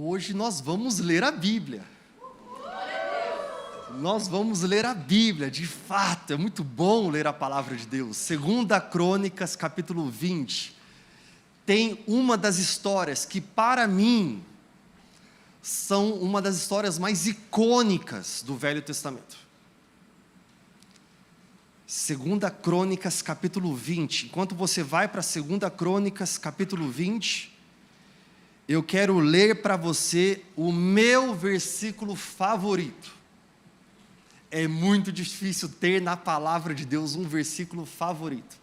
Hoje nós vamos ler a Bíblia. Nós vamos ler a Bíblia, de fato, é muito bom ler a palavra de Deus. 2 Crônicas, capítulo 20, tem uma das histórias que, para mim, são uma das histórias mais icônicas do Velho Testamento. 2 Crônicas, capítulo 20. Enquanto você vai para 2 Crônicas, capítulo 20, eu quero ler para você o meu versículo favorito. É muito difícil ter na palavra de Deus um versículo favorito.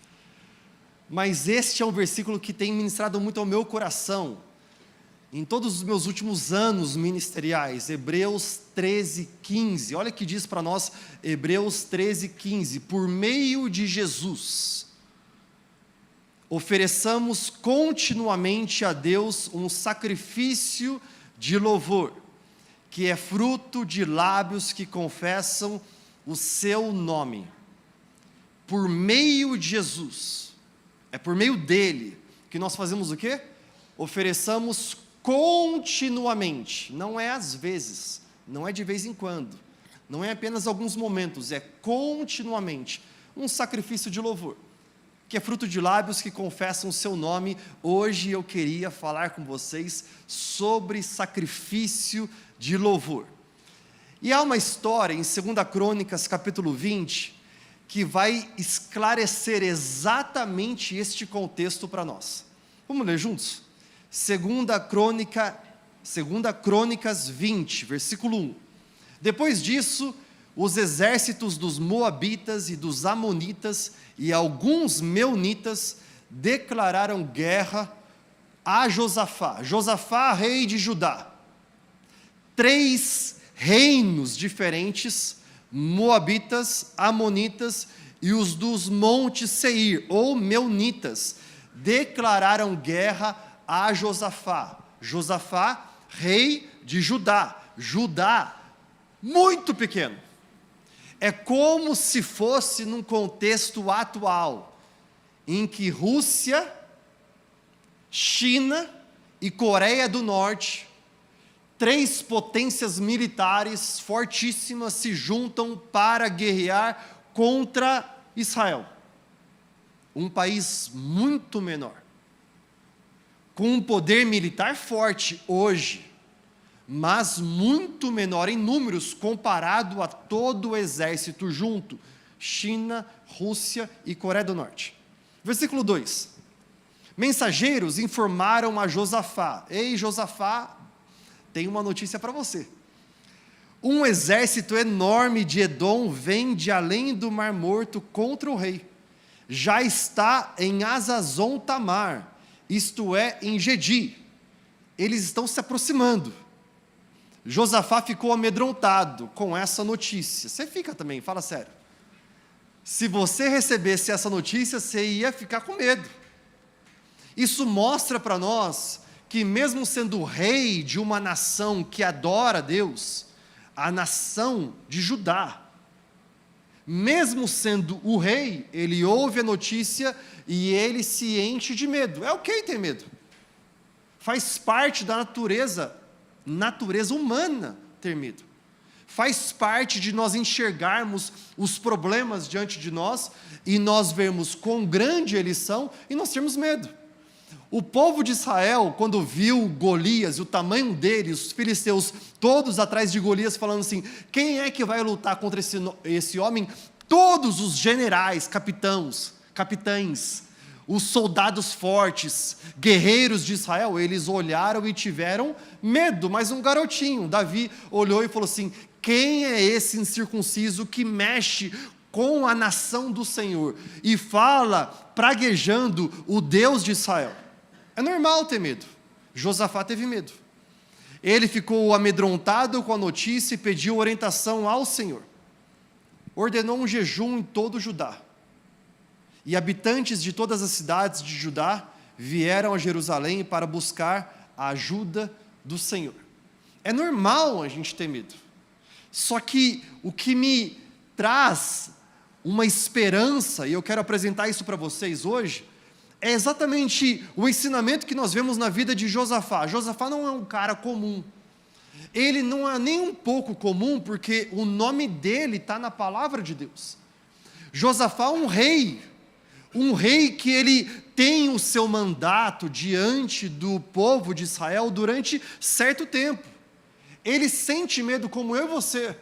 Mas este é um versículo que tem ministrado muito ao meu coração. Em todos os meus últimos anos ministeriais, Hebreus 13:15. Olha o que diz para nós Hebreus 13:15. Por meio de Jesus, ofereçamos continuamente a Deus um sacrifício de louvor, que é fruto de lábios que confessam o seu nome. Por meio de Jesus, é por meio dele que nós fazemos o quê? Ofereçamos continuamente, não é às vezes, não é de vez em quando, não é apenas alguns momentos, é continuamente, um sacrifício de louvor, que é fruto de lábios que confessam o seu nome. Hoje eu queria falar com vocês sobre sacrifício de louvor. E há uma história em 2 Crônicas, capítulo 20, que vai esclarecer exatamente este contexto para nós. Vamos ler juntos? 2 Crônicas 20, versículo 1. Depois disso, os exércitos dos Moabitas e dos Amonitas e alguns Meunitas declararam guerra a Josafá. Josafá, rei de Judá. 3 reinos diferentes, Moabitas, Amonitas e os dos montes Seir, ou Meunitas, declararam guerra a Josafá. Josafá, rei de Judá. Judá, muito pequeno. É como se fosse num contexto atual, em que Rússia, China e Coreia do Norte, 3 potências militares fortíssimas se juntam para guerrear contra Israel. Um país muito menor, com um poder militar forte hoje, mas muito menor em números comparado a todo o exército junto, China, Rússia e Coreia do Norte. Versículo 2. Mensageiros informaram a Josafá: ei, Josafá, tem uma notícia para você. Um exército enorme de Edom vem de além do Mar Morto contra o rei. Já está em Hazazon Tamar, isto é, em Gedi. Eles estão se aproximando. Josafá ficou amedrontado com essa notícia. Você fica também, fala sério. Se você recebesse essa notícia, você ia ficar com medo. Isso mostra para nós que, mesmo sendo rei de uma nação que adora a Deus, a nação de Judá, mesmo sendo o rei, ele ouve a notícia e ele se enche de medo. É ok ter medo. Faz parte da natureza humana ter medo. Faz parte de nós enxergarmos os problemas diante de nós e nós vermos quão grande eles são e nós termos medo. O povo de Israel, quando viu Golias, o tamanho dele, os filisteus todos atrás de Golias, falando assim: quem é que vai lutar contra esse homem? Todos os generais, capitães, os soldados fortes, guerreiros de Israel, eles olharam e tiveram medo. Mas um garotinho, Davi, olhou e falou assim: quem é esse incircunciso que mexe com a nação do Senhor e fala praguejando o Deus de Israel? É normal ter medo. Josafá teve medo. Ele ficou amedrontado com a notícia e pediu orientação ao Senhor. Ordenou um jejum em todo Judá. E habitantes de todas as cidades de Judá vieram a Jerusalém para buscar a ajuda do Senhor. É normal a gente ter medo. Só que o que me traz uma esperança, e eu quero apresentar isso para vocês hoje, É exatamente o ensinamento que nós vemos na vida de Josafá. Josafá não é um cara comum. Ele não é nem um pouco comum, porque o nome dele está na palavra de Deus. Josafá é um rei que ele tem o seu mandato diante do povo de Israel durante certo tempo. Ele sente medo como eu e você,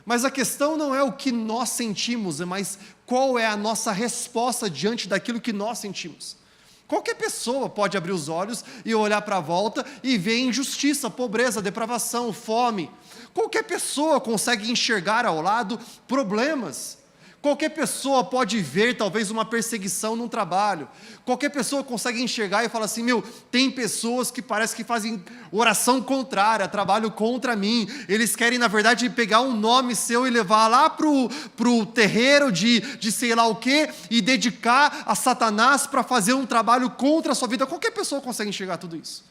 mas a questão não é o que nós sentimos, mas qual é a nossa resposta diante daquilo que nós sentimos. Qualquer pessoa pode abrir os olhos e olhar para a volta e ver injustiça, pobreza, depravação, fome. Qualquer pessoa consegue enxergar ao lado problemas. Qualquer pessoa pode ver talvez uma perseguição num trabalho. Qualquer pessoa consegue enxergar e falar assim, tem pessoas que parece que fazem oração contrária, trabalho contra mim. Eles querem, na verdade, pegar um nome seu e levar lá pro terreiro de sei lá o quê e dedicar a Satanás para fazer um trabalho contra a sua vida. Qualquer pessoa consegue enxergar tudo isso.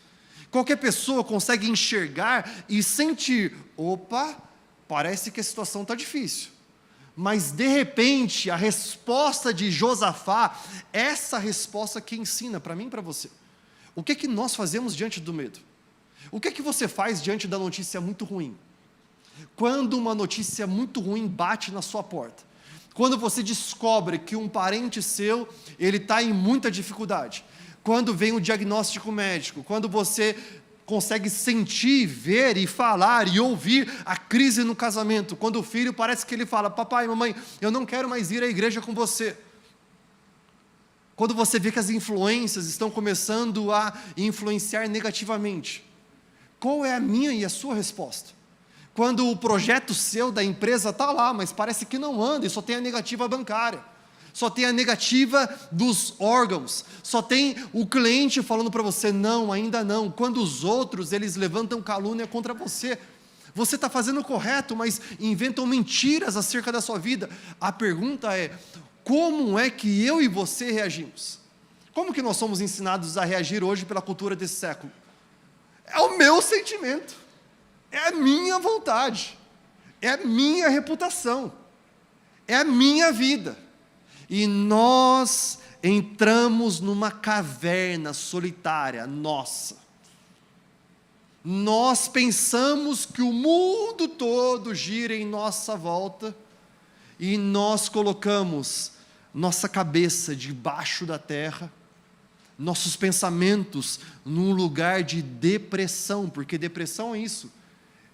Qualquer pessoa consegue enxergar e sentir, opa, parece que a situação está difícil. Mas de repente, a resposta de Josafá, essa resposta que ensina para mim e para você. O que nós fazemos diante do medo? O que você faz diante da notícia muito ruim? Quando uma notícia muito ruim bate na sua porta, quando você descobre que um parente seu, ele está em muita dificuldade, quando vem o diagnóstico médico, quando você consegue sentir, ver e falar e ouvir a crise no casamento, quando o filho parece que ele fala, papai, mamãe, eu não quero mais ir à igreja com você. Quando você vê que as influências estão começando a influenciar negativamente, qual é a minha e a sua resposta? Quando o projeto seu da empresa está lá, mas parece que não anda e só tem a negativa bancária, só tem a negativa dos órgãos, só tem o cliente falando para você, não, ainda não, quando os outros, eles levantam calúnia contra você está fazendo o correto, mas inventam mentiras acerca da sua vida. A pergunta é, como é que eu e você reagimos? Como que nós somos ensinados a reagir hoje pela cultura desse século? É o meu sentimento, é a minha vontade, é a minha reputação, é a minha vida. E nós entramos numa caverna solitária nossa. Nós pensamos que o mundo todo gira em nossa volta e nós colocamos nossa cabeça debaixo da terra, nossos pensamentos num lugar de depressão, porque depressão é isso,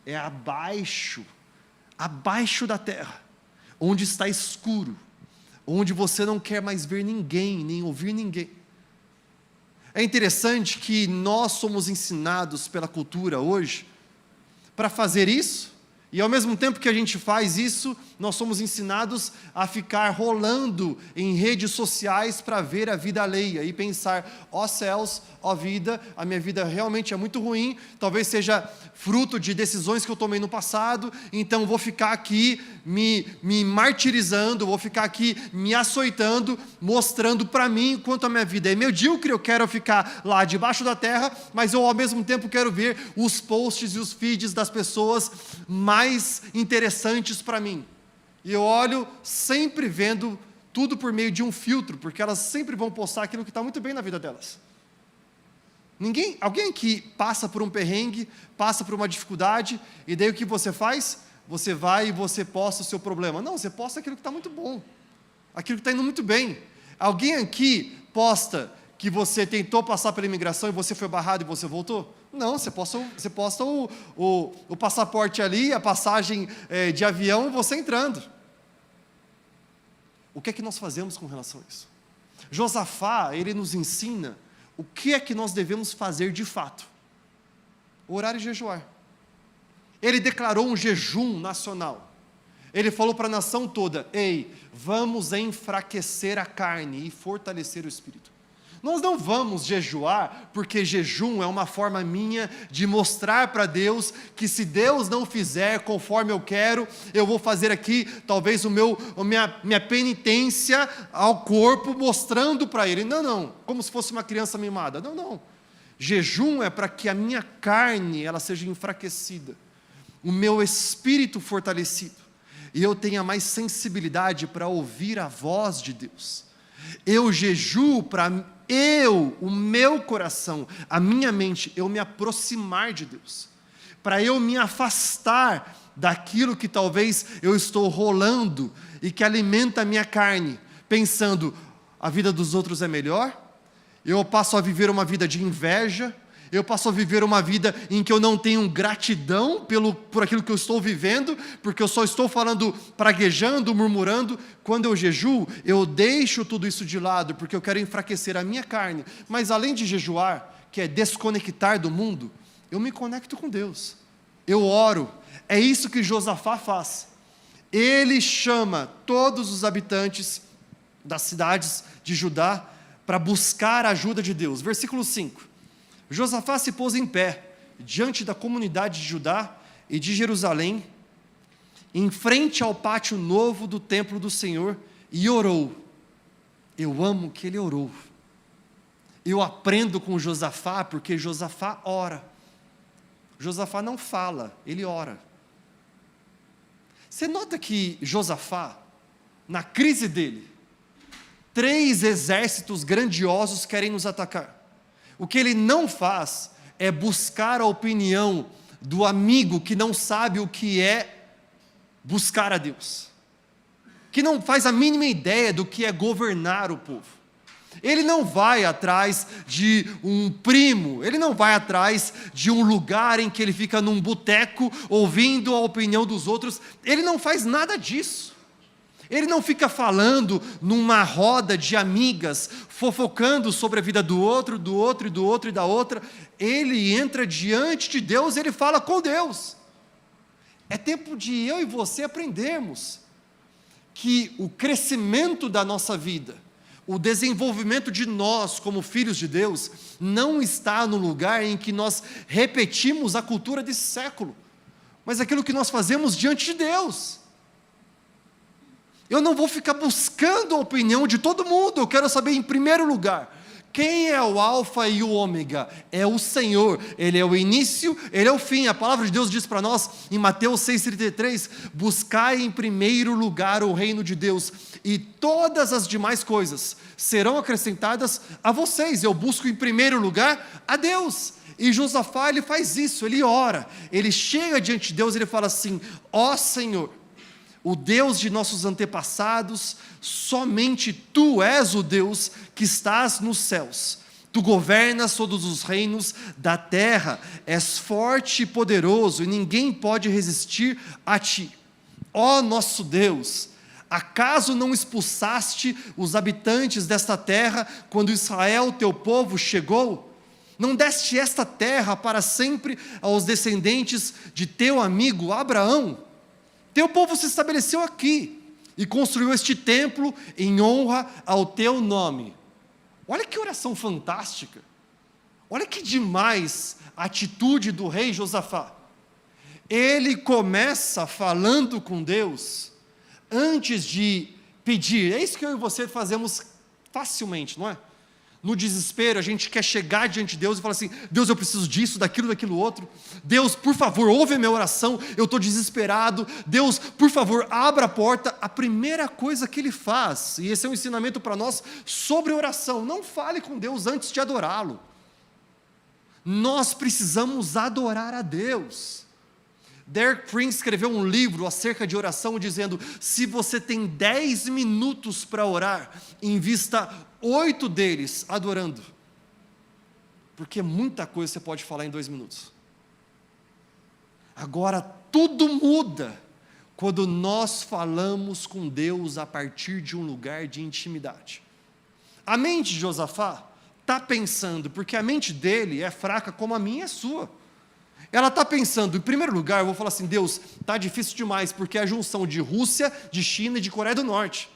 é abaixo da terra, onde está escuro, onde você não quer mais ver ninguém, nem ouvir ninguém. É interessante que nós somos ensinados pela cultura hoje para fazer isso, e ao mesmo tempo que a gente faz isso, nós somos ensinados a ficar rolando em redes sociais para ver a vida alheia e pensar, ó céus, ó vida, a minha vida realmente é muito ruim, talvez seja fruto de decisões que eu tomei no passado, então vou ficar aqui me martirizando, vou ficar aqui me açoitando, mostrando para mim quanto a minha vida é medíocre, eu quero ficar lá debaixo da terra, mas eu ao mesmo tempo quero ver os posts e os feeds das pessoas mais interessantes para mim. E eu olho sempre vendo tudo por meio de um filtro, porque elas sempre vão postar aquilo que está muito bem na vida delas. Alguém que passa por um perrengue, passa por uma dificuldade, e daí o que você faz? Você vai e você posta o seu problema. Não, você posta aquilo que está muito bom, aquilo que está indo muito bem. Alguém aqui posta que você tentou passar pela imigração e você foi barrado e você voltou? Não, você posta o passaporte ali, a passagem de avião e você entrando. O que é que nós fazemos com relação a isso? Josafá, ele nos ensina o que é que nós devemos fazer de fato. Orar e jejuar. Ele declarou um jejum nacional. Ele falou para a nação toda, ei, vamos enfraquecer a carne e fortalecer o espírito. Nós não vamos jejuar, porque jejum é uma forma minha de mostrar para Deus que se Deus não fizer conforme eu quero, eu vou fazer aqui talvez minha penitência ao corpo, mostrando para Ele. Não, como se fosse uma criança mimada. Não. Jejum é para que a minha carne ela seja enfraquecida, o meu espírito fortalecido, e eu tenha mais sensibilidade para ouvir a voz de Deus. Eu jejuo para o meu coração, a minha mente, eu me aproximar de Deus. Para eu me afastar daquilo que talvez eu estou rolando e que alimenta a minha carne, pensando, a vida dos outros é melhor, eu passo a viver uma vida de inveja, eu passo a viver uma vida em que eu não tenho gratidão por aquilo que eu estou vivendo, porque eu só estou falando, praguejando, murmurando. Quando eu jejuo, eu deixo tudo isso de lado, porque eu quero enfraquecer a minha carne. Mas além de jejuar, que é desconectar do mundo, eu me conecto com Deus. Eu oro. É isso que Josafá faz. Ele chama todos os habitantes das cidades de Judá para buscar a ajuda de Deus. Versículo 5. Josafá se pôs em pé, diante da comunidade de Judá e de Jerusalém, em frente ao pátio novo do templo do Senhor, e orou. Eu amo que ele orou. Eu aprendo com Josafá, porque Josafá ora. Josafá não fala, ele ora. Você nota que Josafá, na crise dele, 3 exércitos grandiosos querem nos atacar. O que ele não faz é buscar a opinião do amigo que não sabe o que é buscar a Deus, que não faz a mínima ideia do que é governar o povo. Ele não vai atrás de um primo, ele não vai atrás de um lugar em que ele fica num boteco ouvindo a opinião dos outros, ele não faz nada disso. Ele não fica falando numa roda de amigas, fofocando sobre a vida do outro e da outra. Ele entra diante de Deus, ele fala com Deus. É tempo de eu e você aprendermos que o crescimento da nossa vida, o desenvolvimento de nós como filhos de Deus, não está no lugar em que nós repetimos a cultura desse século, mas aquilo que nós fazemos diante de Deus. Eu não vou ficar buscando a opinião de todo mundo, eu quero saber em primeiro lugar, quem é o alfa e o ômega? É o Senhor, Ele é o início, Ele é o fim. A palavra de Deus diz para nós, em Mateus 6,33, buscai em primeiro lugar o reino de Deus, e todas as demais coisas serão acrescentadas a vocês. Eu busco em primeiro lugar a Deus. E Josafá, ele faz isso, ele ora, ele chega diante de Deus, ele fala assim, ó Senhor, o Deus de nossos antepassados, somente Tu és o Deus que estás nos céus. Tu governas todos os reinos da terra, és forte e poderoso, e ninguém pode resistir a Ti. Ó nosso Deus, acaso não expulsaste os habitantes desta terra, quando Israel, Teu povo, chegou? Não deste esta terra para sempre aos descendentes de Teu amigo Abraão? Teu povo se estabeleceu aqui e construiu este templo em honra ao Teu nome. Olha que oração fantástica. Olha que demais a atitude do rei Josafá. Ele começa falando com Deus antes de pedir. É isso que eu e você fazemos facilmente, não é? No desespero, a gente quer chegar diante de Deus e falar assim, Deus, eu preciso disso, daquilo outro. Deus, por favor, ouve a minha oração, eu estou desesperado. Deus, por favor, abra a porta. A primeira coisa que Ele faz, e esse é um ensinamento para nós sobre oração, não fale com Deus antes de adorá-lo. Nós precisamos adorar a Deus. Derek Prince escreveu um livro acerca de oração, dizendo, se você tem 10 minutos para orar, invista 8 deles adorando, porque muita coisa você pode falar em 2 minutos. Agora, tudo muda quando nós falamos com Deus a partir de um lugar de intimidade. A mente de Josafá está pensando, porque a mente dele é fraca como a minha e a sua. Ela está pensando, em primeiro lugar, eu vou falar assim, Deus, está difícil demais, porque é a junção de Rússia, de China e de Coreia do Norte.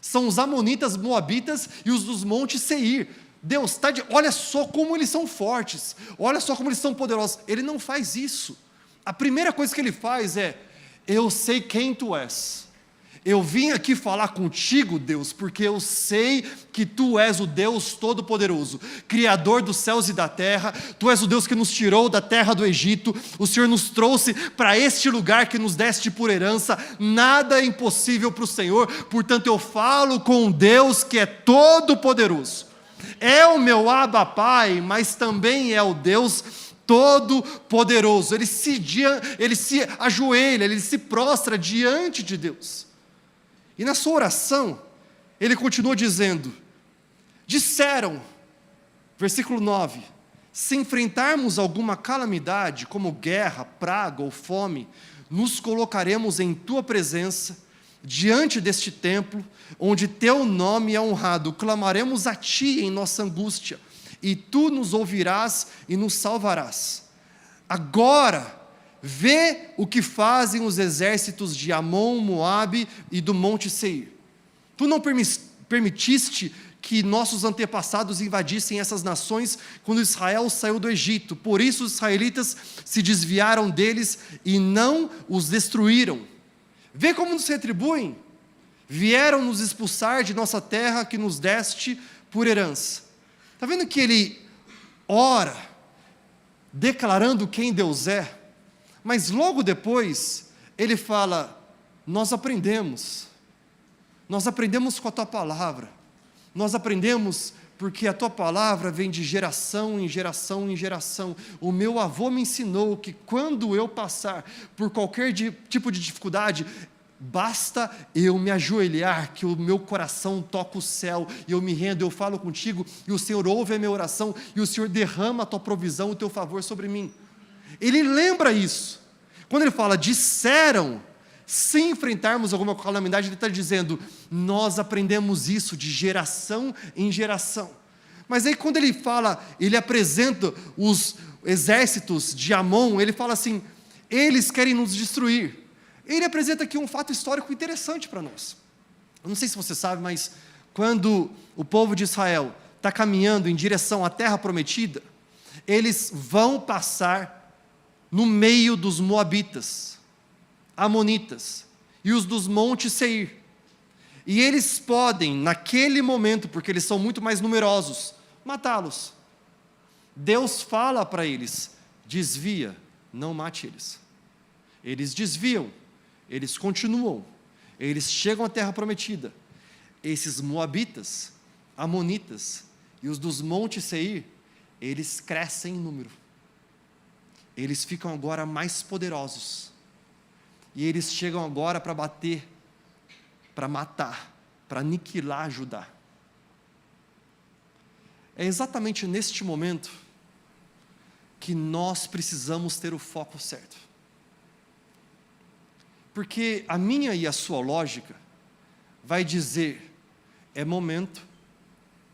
São os amonitas, moabitas e os dos montes Seir. Deus, olha só como eles são fortes, olha só como eles são poderosos. Ele não faz isso. A primeira coisa que ele faz é, eu sei quem Tu és. Eu vim aqui falar contigo, Deus, porque eu sei que Tu és o Deus Todo-Poderoso, Criador dos céus e da terra. Tu és o Deus que nos tirou da terra do Egito. O Senhor nos trouxe para este lugar que nos deste por herança. Nada é impossível para o Senhor. Portanto, eu falo com um Deus que é Todo-Poderoso. É o meu Abba Pai, mas também é o Deus Todo-Poderoso. Ele se ajoelha, ele se prostra diante de Deus. E na sua oração, ele continua dizendo: disseram, versículo 9, se enfrentarmos alguma calamidade, como guerra, praga ou fome, nos colocaremos em tua presença, diante deste templo, onde teu nome é honrado, clamaremos a ti em nossa angústia, e tu nos ouvirás e nos salvarás. Agora, vê o que fazem os exércitos de Amon, Moabe e do Monte Seir. Tu não permitiste que nossos antepassados invadissem essas nações quando Israel saiu do Egito. Por isso os israelitas se desviaram deles e não os destruíram. Vê como nos retribuem. Vieram nos expulsar de nossa terra que nos deste por herança. Está vendo que ele ora, declarando quem Deus é? Mas logo depois, ele fala: nós aprendemos com a tua palavra, nós aprendemos porque a tua palavra vem de geração em geração em geração. O meu avô me ensinou que quando eu passar por qualquer tipo de dificuldade, basta eu me ajoelhar, que o meu coração toca o céu, e eu me rendo, eu falo contigo, e o Senhor ouve a minha oração, e o Senhor derrama a tua provisão, o teu favor sobre mim. Ele lembra isso. Quando ele fala, disseram, se enfrentarmos alguma calamidade, ele está dizendo, nós aprendemos isso de geração em geração. Mas aí quando ele fala, ele apresenta os exércitos de Amon, ele fala assim, eles querem nos destruir. Ele apresenta aqui um fato histórico interessante para nós. Eu não sei se você sabe, mas quando o povo de Israel está caminhando em direção à terra prometida, eles vão passar no meio dos moabitas, amonitas e os dos montes Seir. E eles podem, naquele momento, porque eles são muito mais numerosos, matá-los. Deus fala para eles, desvia, não mate eles. Eles desviam, eles continuam, eles chegam à terra prometida. Esses moabitas, amonitas e os dos montes Seir, eles crescem em número. Eles ficam agora mais poderosos. E eles chegam agora para bater, para matar, para aniquilar Judá. É exatamente neste momento que nós precisamos ter o foco certo. Porque a minha e a sua lógica vai dizer, é momento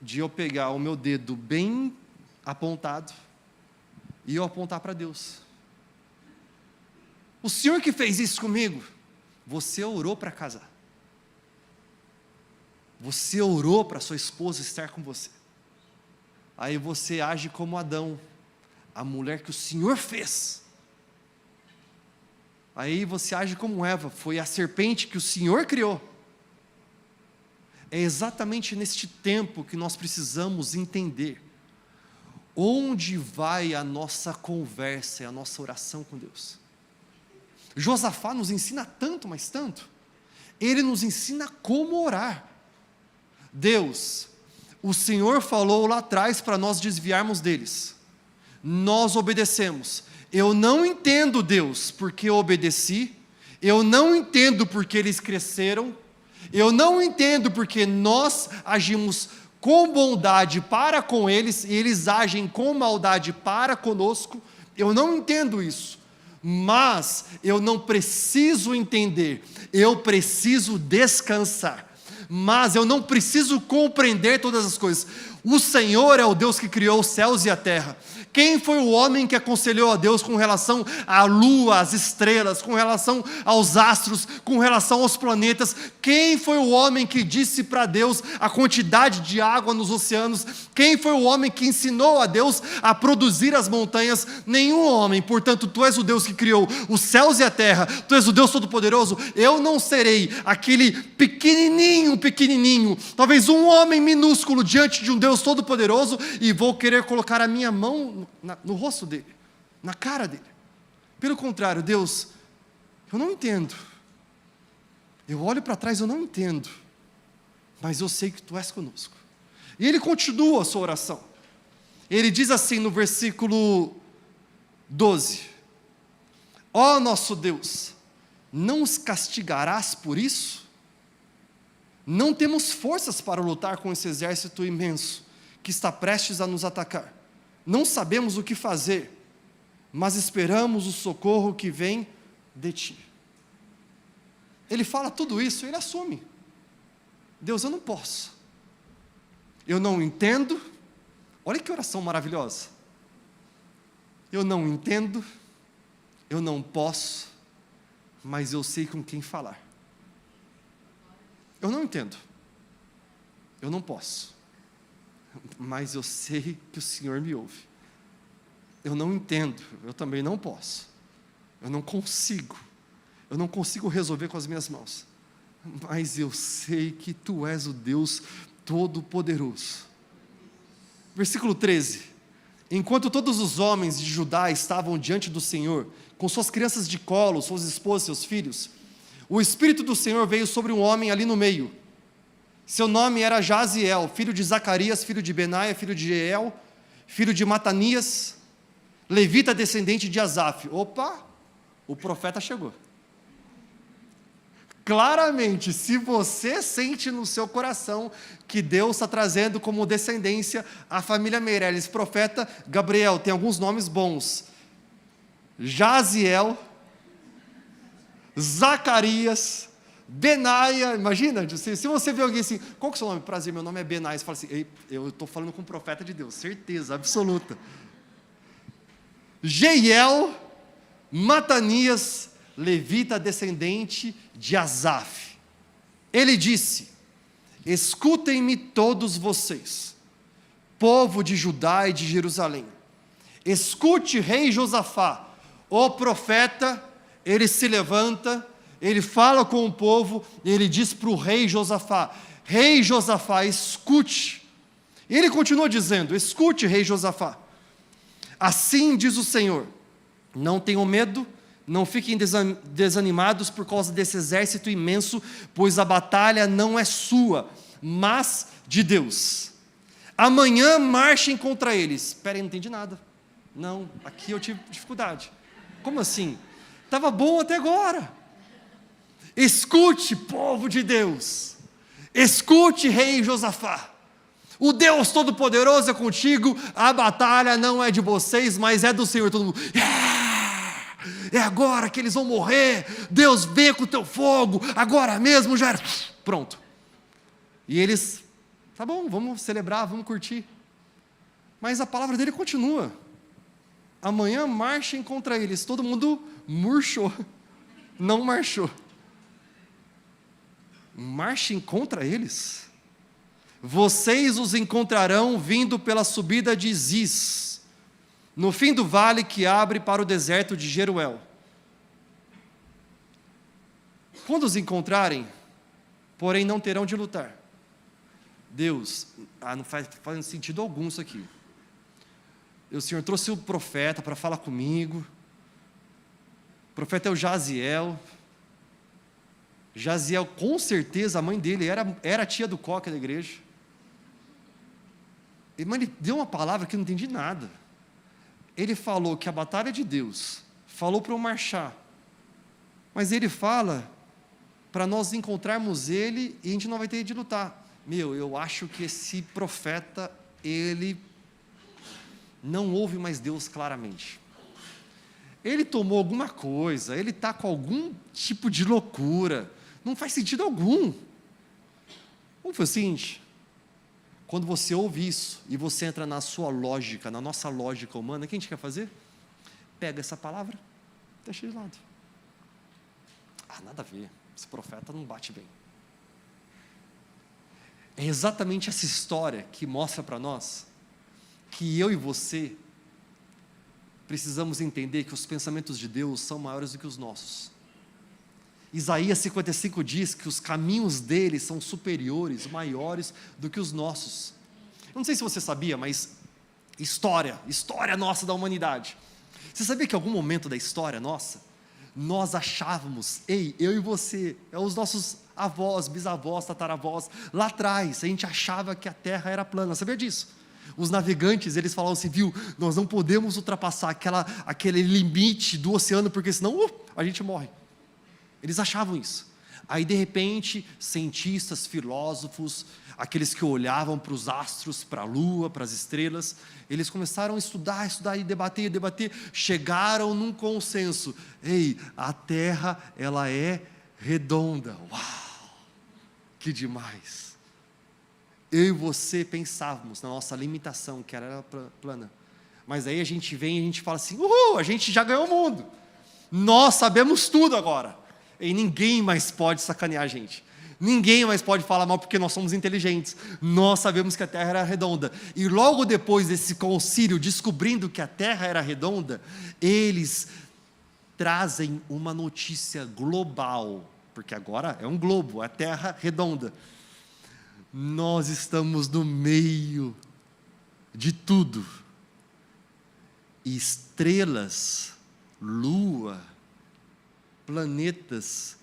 de eu pegar o meu dedo bem apontado e eu apontar para Deus. O Senhor que fez isso comigo, você orou para casar. Você orou para sua esposa estar com você. Aí você age como Adão, a mulher que o Senhor fez. Aí você age como Eva, foi a serpente que o Senhor criou. É exatamente neste tempo que nós precisamos entender onde vai a nossa conversa e a nossa oração com Deus. Josafá nos ensina tanto, mas tanto. Ele nos ensina como orar. Deus, o Senhor falou lá atrás para nós desviarmos deles. Nós obedecemos. Eu não entendo, Deus, porque eu obedeci. Eu não entendo porque eles cresceram. Eu não entendo porque nós agimos com bondade para com eles e eles agem com maldade para conosco. Eu não entendo isso. Mas eu não preciso entender, eu preciso descansar. Mas eu não preciso compreender todas as coisas. O Senhor é o Deus que criou os céus e a terra. Quem foi o homem que aconselhou a Deus com relação à lua, às estrelas, com relação aos astros, com relação aos planetas? Quem foi o homem que disse para Deus a quantidade de água nos oceanos? Quem foi o homem que ensinou a Deus a produzir as montanhas? Nenhum homem. Portanto, tu és o Deus que criou os céus e a terra, tu és o Deus Todo-Poderoso. Eu não serei aquele pequenininho, talvez um homem minúsculo diante de um Deus Todo-Poderoso, e vou querer colocar a minha mão no rosto dele, na cara dele. Pelo contrário, Deus, eu não entendo. Eu olho para trás, eu não entendo, mas eu sei que tu és conosco. E ele continua a sua oração. Ele diz assim no versículo 12: ó nosso Deus, não os castigarás por isso? Não temos forças para lutar com esse exército imenso que está prestes a nos atacar. Não sabemos o que fazer, mas esperamos o socorro que vem de ti. Ele fala tudo isso, ele assume. Deus, eu não posso. Eu não entendo. Olha que oração maravilhosa. Eu não entendo, eu não posso, mas eu sei com quem falar. Eu não entendo, eu não posso, mas eu sei que o Senhor me ouve. Eu não entendo, eu também não posso, eu não consigo resolver com as minhas mãos, mas eu sei que tu és o Deus Todo-Poderoso. Versículo 13: enquanto todos os homens de Judá estavam diante do Senhor, com suas crianças de colo, suas esposas, seus filhos, o Espírito do Senhor veio sobre um homem ali no meio. Seu nome era Jaziel, filho de Zacarias, filho de Benaia, filho de Jeiel, filho de Matanias, levita descendente de Asaf. Opa, o profeta chegou. Claramente, se você sente no seu coração que Deus está trazendo como descendência a família Meirelles, profeta Gabriel, tem alguns nomes bons: Jaziel, Zacarias, Benaia. Imagina, se você vê alguém assim, qual que é o seu nome? Prazer, meu nome é Benaia. Você fala assim, ei, eu estou falando com o profeta de Deus, certeza absoluta. Jeiel, Matanias, levita descendente de Asaf. Ele disse: escutem-me todos vocês, povo de Judá e de Jerusalém. Escute, rei Josafá, o profeta. Ele se levanta, ele fala com o povo, e ele diz para o rei Josafá: rei Josafá, escute. E ele continua dizendo: escute, rei Josafá. Assim diz o Senhor: não tenham medo, não fiquem desanimados por causa desse exército imenso, pois a batalha não é sua, mas de Deus. Amanhã marchem contra eles. Espera aí, não entendi nada. Não, aqui eu tive dificuldade. Como assim? Estava bom até agora. Escute, povo de Deus. Escute, rei Josafá. O Deus Todo-Poderoso é contigo. A batalha não é de vocês, mas é do Senhor. Todo mundo: é agora que eles vão morrer. Deus, vem com o teu fogo. Agora mesmo já era. Pronto. E eles: tá bom, vamos celebrar, vamos curtir. Mas a palavra dele continua: amanhã marchem contra eles. Todo mundo murchou, não marchou. Marchem contra eles. Vocês os encontrarão vindo pela subida de Ziz, no fim do vale que abre para o deserto de Jeruel. Quando os encontrarem, porém não terão de lutar. Deus, não faz sentido algum isso aqui. O Senhor trouxe o profeta para falar comigo. O profeta é o Jaziel. Jaziel, com certeza, a mãe dele era a tia do coque da igreja. Mas ele deu uma palavra que eu não entendi nada. Ele falou que a batalha é de Deus, falou para eu marchar, mas ele fala para nós encontrarmos ele e a gente não vai ter de lutar. Eu acho que esse profeta, ele não ouve mais Deus claramente. Ele tomou alguma coisa, ele está com algum tipo de loucura, não faz sentido algum. Vamos fazer o seguinte: Quando você ouve isso e você entra na sua lógica, na nossa lógica humana, o que a gente quer fazer? Pega essa palavra, deixa de lado. Nada a ver, esse profeta não bate bem. É exatamente essa história que mostra para nós que eu e você precisamos entender que os pensamentos de Deus são maiores do que os nossos. Isaías 55 diz que os caminhos dele são superiores, maiores do que os nossos. Eu não sei se você sabia, mas história nossa da humanidade. Você sabia que em algum momento da história nossa, nós achávamos, eu e você, os nossos avós, bisavós, tataravós, lá atrás, a gente achava que a Terra era plana, sabia disso? Os navegantes, eles falavam assim, viu, nós não podemos ultrapassar aquele limite do oceano, porque senão a gente morre. Eles achavam isso. Aí de repente, cientistas, filósofos, aqueles que olhavam para os astros, para a lua, para as estrelas, eles começaram a estudar e debater, chegaram num consenso, a Terra, ela é redonda. Uau, que demais. Eu e você pensávamos na nossa limitação, que era plana, mas aí a gente vem e a gente fala assim, a gente já ganhou o mundo, nós sabemos tudo agora, e ninguém mais pode sacanear a gente, ninguém mais pode falar mal porque nós somos inteligentes, nós sabemos que a Terra era redonda. E logo depois desse concílio, descobrindo que a Terra era redonda, eles trazem uma notícia global, porque agora é um globo, a Terra redonda. Nós estamos no meio de tudo. Estrelas, lua, planetas,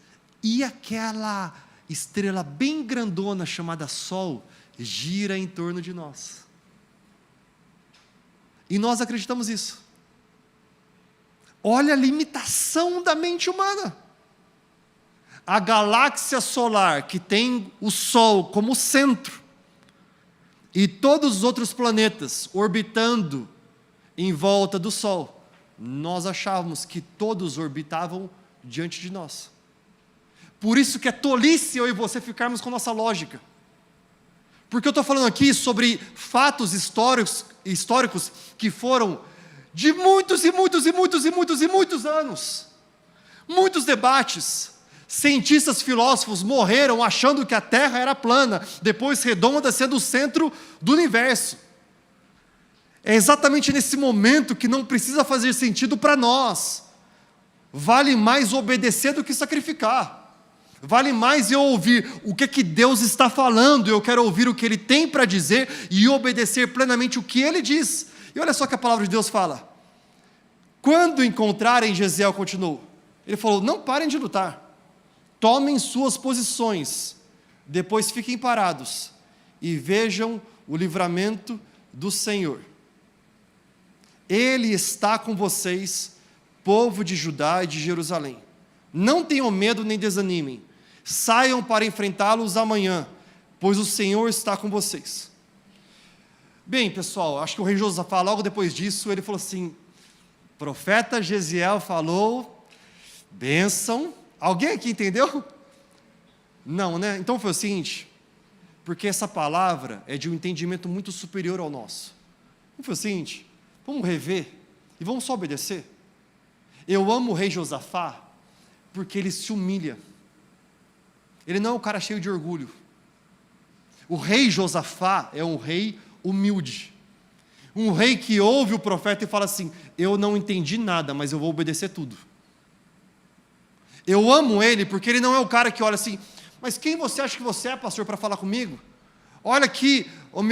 e aquela estrela bem grandona chamada Sol gira em torno de nós. E nós acreditamos nisso. Olha a limitação da mente humana. A galáxia solar, que tem o Sol como centro, e todos os outros planetas orbitando em volta do Sol, nós achávamos que todos orbitavam diante de nós. Por isso que é tolice eu e você ficarmos com nossa lógica. Porque eu estou falando aqui sobre fatos históricos que foram de muitos anos. Muitos debates. Cientistas, filósofos morreram achando que a Terra era plana, depois redonda, sendo o centro do universo. É exatamente nesse momento que não precisa fazer sentido para nós. Vale mais obedecer do que sacrificar. Vale mais eu ouvir o que Deus está falando, eu quero ouvir o que Ele tem para dizer e obedecer plenamente o que Ele diz. E olha só o que a palavra de Deus fala. Quando encontrarem, Jesiel continuou, ele falou, não parem de lutar. Tomem suas posições, depois fiquem parados e vejam o livramento do Senhor. Ele está com vocês, povo de Judá e de Jerusalém. Não tenham medo nem desanimem, saiam para enfrentá-los amanhã, pois o Senhor está com vocês. Bem, pessoal, acho que o rei Josafá, logo depois disso, ele falou assim, profeta Jesiel falou, bênção. Alguém aqui entendeu? Não, né? Então foi o seguinte, porque essa palavra é de um entendimento muito superior ao nosso. Então foi o seguinte, vamos rever e vamos só obedecer. Eu amo o rei Josafá porque ele se humilha. Ele não é um cara cheio de orgulho. O rei Josafá é um rei humilde. Um rei que ouve o profeta e fala assim, eu não entendi nada, mas eu vou obedecer tudo. Eu amo ele porque ele não é o cara que olha assim, mas quem você acha que você é, pastor, para falar comigo? Olha aqui a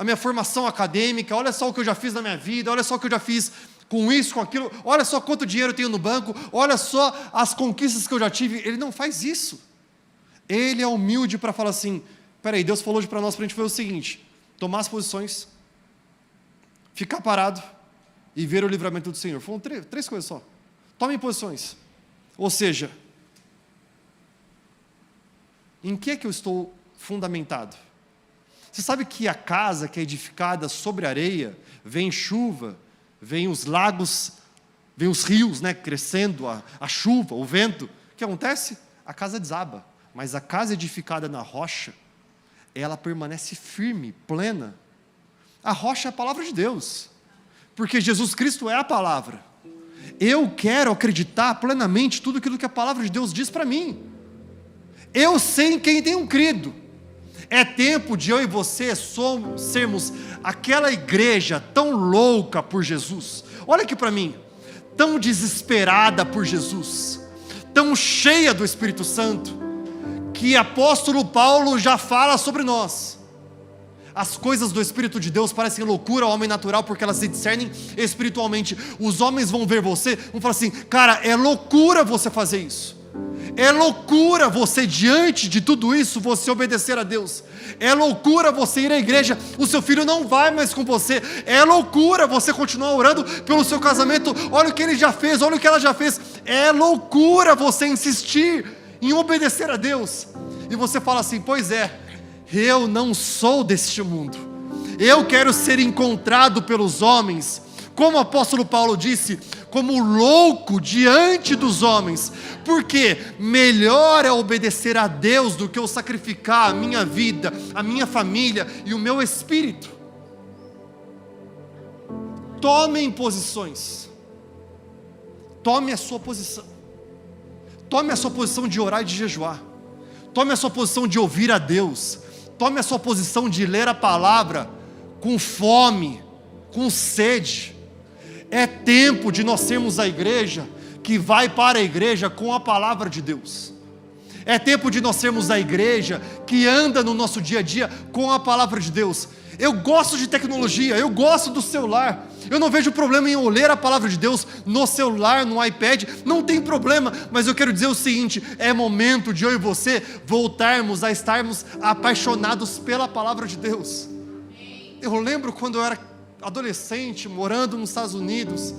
minha formação acadêmica, olha só o que eu já fiz na minha vida, olha só o que eu já fiz com isso, com aquilo, olha só quanto dinheiro eu tenho no banco, olha só as conquistas que eu já tive. Ele não faz isso. Ele é humilde para falar assim, peraí, Deus falou hoje para nós, para a gente fazer o seguinte, tomar as posições, ficar parado e ver o livramento do Senhor. Foram três coisas só. Tomem posições. Ou seja, em que eu estou fundamentado? Você sabe que a casa que é edificada sobre areia, vem chuva, vem os lagos, vem os rios, né, crescendo, a chuva, o vento. O que acontece? A casa desaba. Mas a casa edificada na rocha, ela permanece firme, plena. A rocha é a palavra de Deus, porque Jesus Cristo é a palavra. Eu quero acreditar plenamente tudo aquilo que a palavra de Deus diz para mim. Eu sei em quem tenho crido. É tempo de eu e você sermos aquela igreja tão louca por Jesus. Olha aqui para mim, tão desesperada por Jesus, tão cheia do Espírito Santo, que apóstolo Paulo já fala sobre nós. As coisas do Espírito de Deus parecem loucura ao homem natural, porque elas se discernem espiritualmente. Os homens vão ver você, vão falar assim: cara, é loucura você fazer isso. É loucura você, diante de tudo isso, você obedecer a Deus. É loucura você ir à igreja, o seu filho não vai mais com você. É loucura você continuar orando pelo seu casamento. Olha o que ele já fez, olha o que ela já fez. É loucura você insistir em obedecer a Deus. E você fala assim: pois é, eu não sou deste mundo. Eu quero ser encontrado pelos homens, como o apóstolo Paulo disse, como louco diante dos homens, porque melhor é obedecer a Deus do que eu sacrificar a minha vida, a minha família e o meu espírito. Tomem posições, tome a sua posição, tome a sua posição de orar e de jejuar, tome a sua posição de ouvir a Deus, tome a sua posição de ler a palavra com fome, com sede. É tempo de nós sermos a igreja que vai para a igreja com a palavra de Deus. É tempo de nós sermos a igreja que anda no nosso dia a dia com a palavra de Deus. Eu gosto de tecnologia, eu gosto do celular, eu não vejo problema em eu ler a palavra de Deus no celular, no iPad, não tem problema, mas eu quero dizer o seguinte: é momento de eu e você voltarmos a estarmos apaixonados pela palavra de Deus. Eu lembro quando eu era adolescente, morando nos Estados Unidos,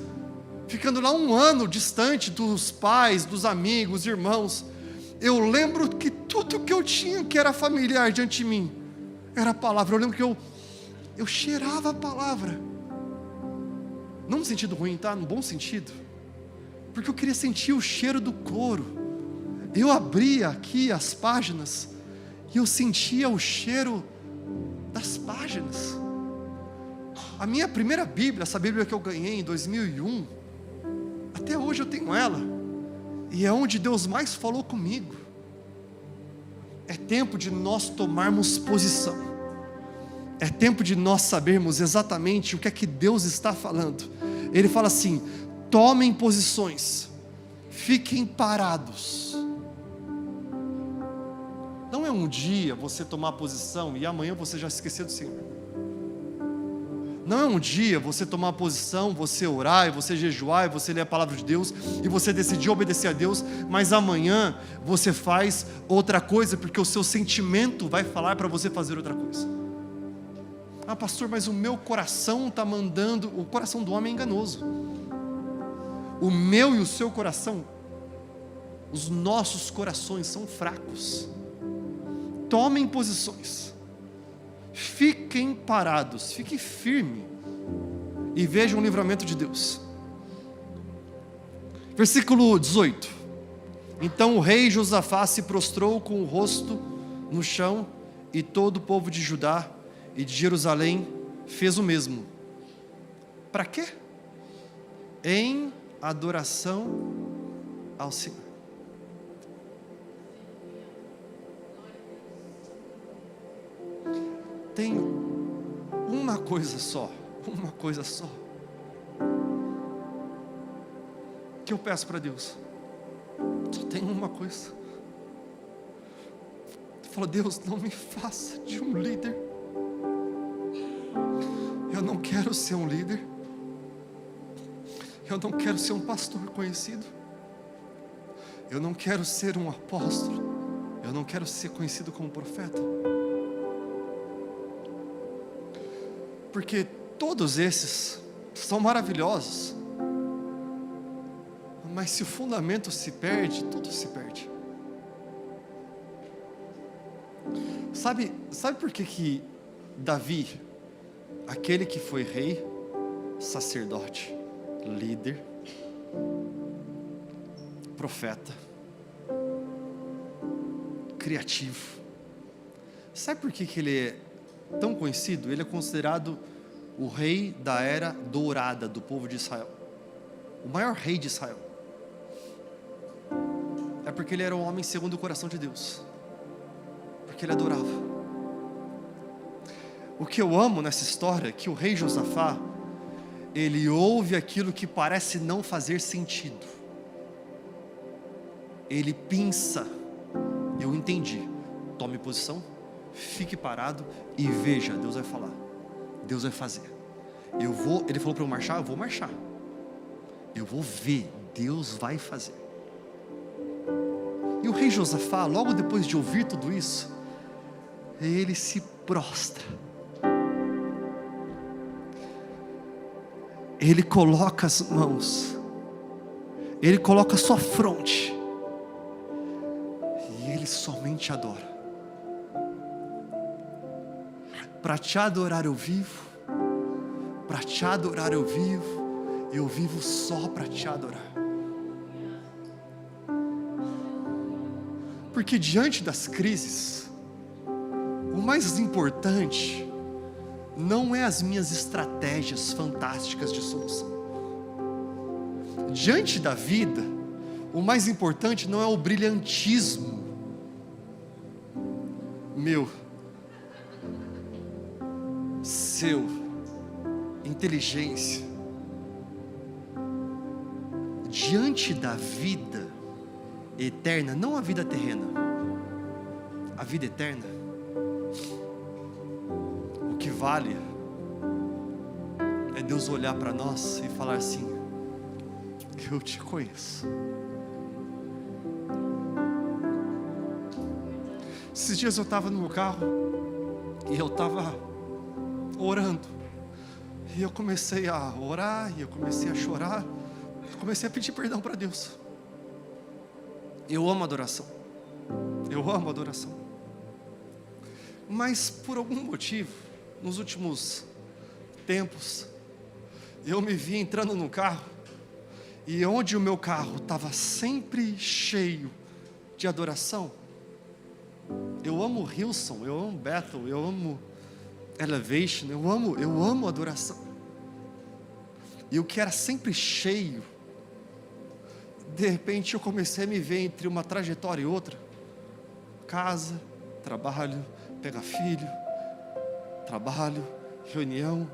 ficando lá 1 ano distante dos pais, dos amigos, irmãos. Eu lembro que tudo que eu tinha que era familiar diante de mim era a palavra. Eu lembro que eu cheirava a palavra, não no sentido ruim, tá? No bom sentido, porque eu queria sentir o cheiro do couro. Eu abria aqui as páginas e eu sentia o cheiro das páginas. A minha primeira Bíblia, essa Bíblia que eu ganhei em 2001, até hoje eu tenho ela, e é onde Deus mais falou comigo. É tempo de nós tomarmos posição, é tempo de nós sabermos exatamente o que é que Deus está falando. Ele fala assim: tomem posições, fiquem parados. Não é um dia você tomar posição e amanhã você já esquecer do Senhor. Não é um dia você tomar posição, você orar, e você jejuar, e você ler a palavra de Deus, e você decidir obedecer a Deus, mas amanhã você faz outra coisa, porque o seu sentimento vai falar para você fazer outra coisa. Ah, pastor, mas o meu coração está mandando. O coração do homem é enganoso. O meu e o seu coração, os nossos corações são fracos. Tomem posições, fiquem parados, fiquem firmes e vejam o livramento de Deus. Versículo 18: então o rei Josafá se prostrou com o rosto no chão, e todo o povo de Judá e de Jerusalém fez o mesmo. Para quê? Em adoração ao Senhor. Tem uma coisa só que eu peço para Deus. Só tem uma coisa. Eu falo: Deus, não me faça de um líder. Eu não quero ser um líder. Eu não quero ser um pastor conhecido. Eu não quero ser um apóstolo. Eu não quero ser conhecido como profeta. Porque todos esses são maravilhosos, mas se o fundamento se perde, tudo se perde. Sabe por que Davi, aquele que foi rei, sacerdote, líder, profeta, criativo, Sabe por que ele é tão conhecido? Ele é considerado o rei da era dourada do povo de Israel. O maior rei de Israel. É porque ele era um homem segundo o coração de Deus. Porque ele adorava. O que eu amo nessa história é que o rei Josafá, ele ouve aquilo que parece não fazer sentido. Ele pensa, eu entendi, tome posição, fique parado e veja, Deus vai falar, Deus vai fazer. Ele falou para eu marchar, eu vou marchar. Eu vou ver, Deus vai fazer. E o rei Josafá, logo depois de ouvir tudo isso, ele se prostra. Ele coloca as mãos, ele coloca a sua fronte, e ele somente adora. Para te adorar eu vivo, para te adorar eu vivo só para te adorar. Porque diante das crises, o mais importante não é as minhas estratégias fantásticas de solução. Diante da vida, o mais importante não é o brilhantismo meu, seu, inteligência. Diante da vida eterna, não a vida terrena, a vida eterna, o que vale é Deus olhar para nós e falar assim: eu te conheço. Esses dias eu estava no meu carro e eu estava orando, e eu comecei a orar, e eu comecei a chorar, comecei a pedir perdão para Deus. Eu amo adoração, eu amo adoração, mas por algum motivo, nos últimos tempos, eu me vi entrando no carro, e onde o meu carro estava sempre cheio de adoração. Eu amo Hillsong, eu amo Bethel, eu amo Elevation, eu amo adoração. E o que era sempre cheio, de repente eu comecei a me ver entre uma trajetória e outra. Casa, trabalho, pegar filho, trabalho, reunião,